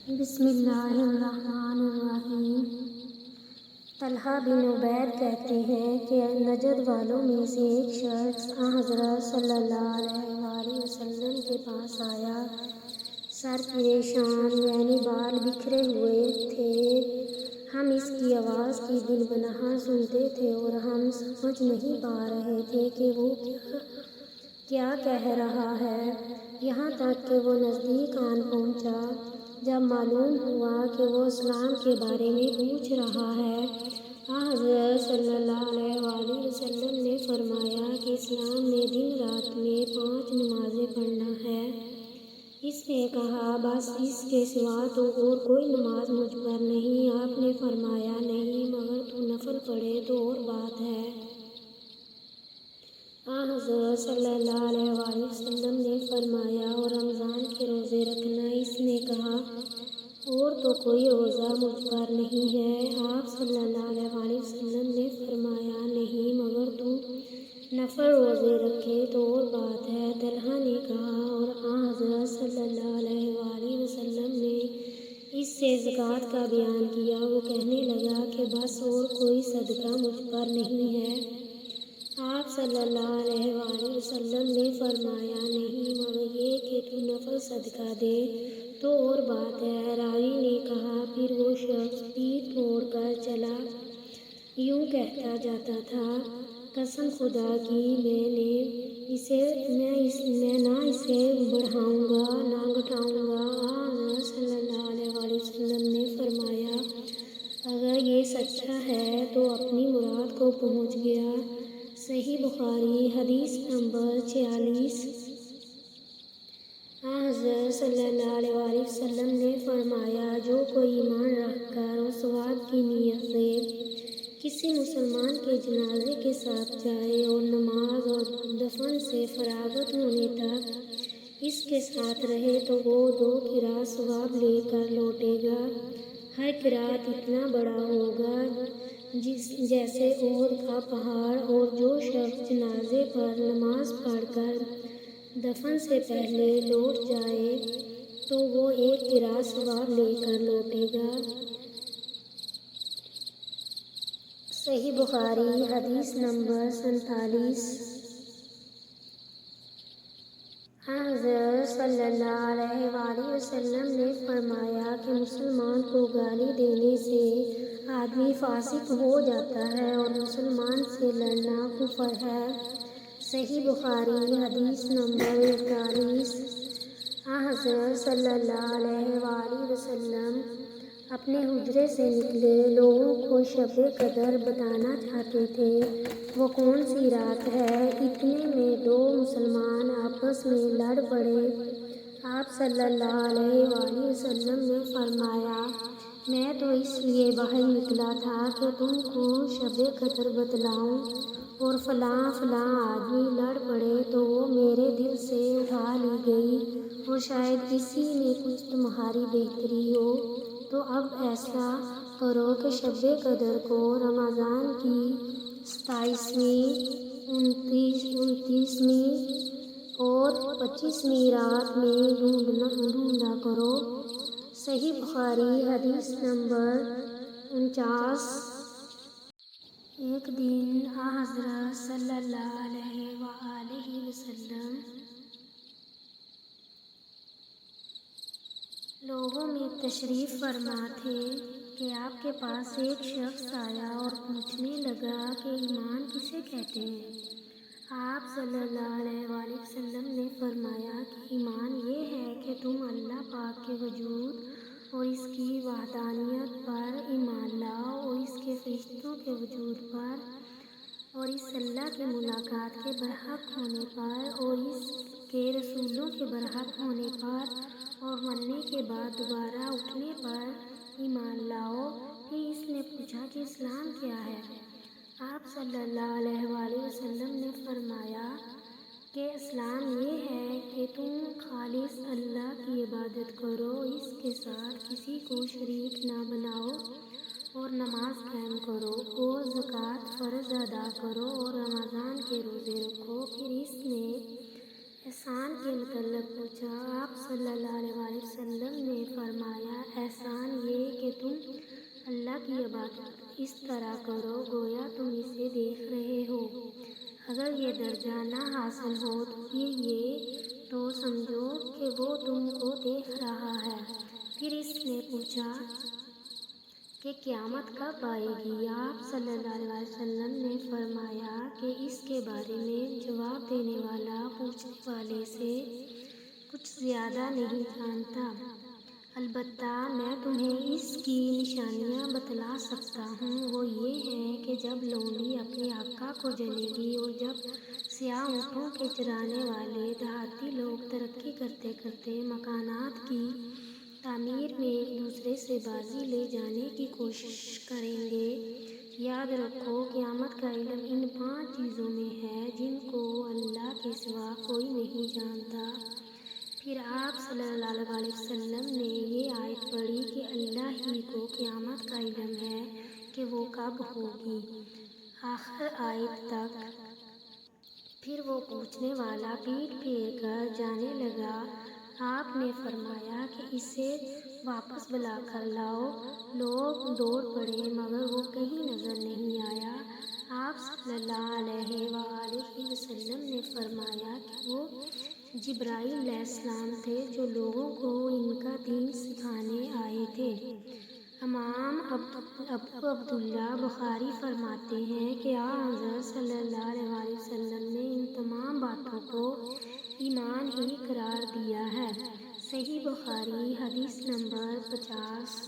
بسم اللہ الرحمن الرحیم۔ طلحہ بن عبید کہتے ہیں کہ نجد والوں میں سے ایک شخص حضرت صلی اللہ علیہ وآلہ وسلم کے پاس آیا۔ سر پریشان یعنی بال بکھرے ہوئے تھے۔ ہم اس کی آواز کی دل بنہا سنتے تھے اور ہم سمجھ نہیں پا رہے تھے کہ وہ کیا کہہ رہا ہے، یہاں تک کہ وہ نزدیک آن پہنچا۔ جب معلوم ہوا کہ وہ اسلام کے بارے میں پوچھ رہا ہے، حضرت صلی اللہ علیہ وآلہ وسلم نے فرمایا کہ اسلام میں دن رات میں 5 نمازیں پڑھنا ہے۔ اس نے کہا، بس اس کے سوا تو اور کوئی نماز مجھ پر نہیں۔ آپ نے فرمایا، نہیں، مگر تو نفل پڑھے تو اور بات ہے۔ حضرت صلی اللہ علیہ وآلہ وسلم نے فرمایا، اور رمضان کے روزے رکھنا۔ اس نے کہا، اور تو کوئی روزہ مجھ پر نہیں ہے۔ آپ صلی اللہ علیہ وآلہ وسلم نے فرمایا، نہیں، مگر تو نفل روزے رکھے تو اور بات ہے۔ طلحہ نے کہا، اور حضرت صلی اللہ علیہ وآلہ وسلم نے اس سے زکوٰۃ کا بیان کیا۔ وہ کہنے لگا کہ بس اور کوئی صدقہ مجھ پر نہیں ہے۔ آپ صلی اللہ علیہ وآلہ وسلم نے فرمایا، نہیں، مگر یہ کہ تو نفل صدقہ دے تو اور بات ہے۔ راوی نے کہا، پھر وہ شخص پیٹھ موڑ کر چلا، یوں کہتا جاتا تھا، قسم خدا کی، میں نہ اسے بڑھاؤں گا نہ گھٹاؤں گا۔ حضرت صلی اللہ علیہ وآلہ وسلم نے فرمایا، اگر یہ سچا ہے تو اپنی مراد کو پہنچ گیا۔ صحیح بخاری، حدیث نمبر 46۔ حضرت صلی اللہ علیہ وآلہ وسلم نے فرمایا، جو کوئی ایمان رکھ کر اور ثواب کی نیت سے کسی مسلمان کے جنازے کے ساتھ جائے اور نماز اور دفن سے فراغت ہونے تک اس کے ساتھ رہے تو وہ 2 قرات ثواب لے کر لوٹے گا۔ ہر قرات اتنا بڑا ہوگا جیسے احد کا پہاڑ، اور جو شخص جنازے پر نماز پڑھ کر دفن سے پہلے لوٹ جائے تو وہ 1 قرات ثواب لے کر لوٹے گا۔ صحیح بخاری، حدیث نمبر 47۔ حضرت صلی اللہ علیہ وآلہ وسلم نے فرمایا کہ مسلمان کو گالی دینے سے آدمی فاسق ہو جاتا ہے اور مسلمان سے لڑنا کفر ہے۔ صحیح بخاری، حدیث نمبر 41۔ حضرت صلی اللہ علیہ وآلہ وسلم اپنے حجرے سے نکلے، لوگوں کو شب قدر بتانا چاہتے تھے۔ وہ کون سی رات ہے؟ اتنے میں 2 مسلمان آپس میں لڑ پڑے۔ آپ صلی اللہ علیہ وآلہ وسلم نے فرمایا، میں تو اس لیے باہر نکلا تھا کہ تم کو شب قدر بتلاؤں، اور فلاں فلاں آدمی لڑ پڑے تو وہ میرے دل سے اٹھا لی گئی، اور شاید اسی میں کچھ تمہاری بہتری ہو۔ تو اب ایسا کرو کہ شب قدر کو رمضان کی 27ویں، 29ویں اور 25ویں رات میں ڈھونڈا کرو۔ صحیح بخاری، حدیث نمبر 49۔ ایک دن حضرت صلی اللہ علیہ وآلہ وسلم لوگوں میں تشریف فرما تھے کہ آپ کے پاس ایک شخص آیا اور پوچھنے لگا کہ ایمان کسے کہتے ہیں؟ آپ صلی اللہ علیہ وآلہ وسلم نے فرمایا کہ ایمان یہ ہے کہ تم اللہ پاک کے وجود اور اس کی وحدانیت پر ایمان لاؤ، اور اس کے فرشتوں کے وجود پر، اور اس اللہ کی ملاقات کے برحق ہونے پر، اور اس کے رسولوں کے برحق ہونے پر، اور مرنے کے بعد دوبارہ اٹھنے پر ایمان لاؤ۔ پھر اس نے پوچھا کہ اسلام کیا ہے؟ آپ صلی اللہ علیہ وآلہ وسلم نے فرمایا کہ اسلام یہ ہے کہ تم خالص اللہ کی عبادت کرو، اس کے ساتھ کسی کو شریک نہ بناؤ، اور نماز قائم کرو، اور زکوٰۃ فرض ادا کرو، اور رمضان کے روزے رکھو۔ پھر اس نے احسان کے متعلق پوچھا۔ آپ صلی اللہ علیہ وآلہ وسلم نے فرمایا، کی عبادت اس طرح کرو گویا تم اسے دیکھ رہے ہو۔ اگر یہ درجہ نہ حاصل ہو تو پھر یہ تو سمجھو کہ وہ تم کو دیکھ رہا ہے۔ پھر اس نے پوچھا کہ قیامت کب آئے گی؟ آپ صلی اللہ علیہ وسلم نے فرمایا کہ اس کے بارے میں جواب دینے والا پوچھنے والے سے کچھ زیادہ نہیں جانتا، البتہ میں تمہیں اس کی نشانیاں بتلا سکتا ہوں۔ وہ یہ ہے کہ جب لونڈی اپنے آقا کو جلے گی اور جب سیاہ اونٹوں کے چرانے والے دیہاتی لوگ ترقی کرتے کرتے مکانات کی تعمیر میں ایک دوسرے سے بازی لے جانے کی کوشش کریں گے۔ یاد رکھو قیامت کا علم ان 5 چیزوں میں ہے جن کو اللہ کے سوا کوئی نہیں جانتا۔ پھر آپ صلی اللہ علیہ وسلم نے یہ آیت پڑھی کہ اللہ ہی کو قیامت کا علم ہے کہ وہ کب ہوگی، آخر آیت تک۔ پھر وہ پوچھنے والا پیٹھ پھیر کر جانے لگا۔ آپ نے فرمایا کہ اسے واپس بلا کر لاؤ۔ لوگ دوڑ پڑے مگر وہ کہیں نظر نہیں آیا۔ آپ صلی اللہ علیہ وآلہ وسلم نے فرمایا کہ وہ جبرائیل علیہ السلام تھے جو لوگوں کو ان کا دین سکھانے آئے تھے۔ امام ابو عبداللہ بخاری فرماتے ہیں کہ حضرت صلی اللہ علیہ وسلم نے ان تمام باتوں کو ایمان ہی قرار دیا ہے۔ صحیح بخاری حدیث نمبر 50۔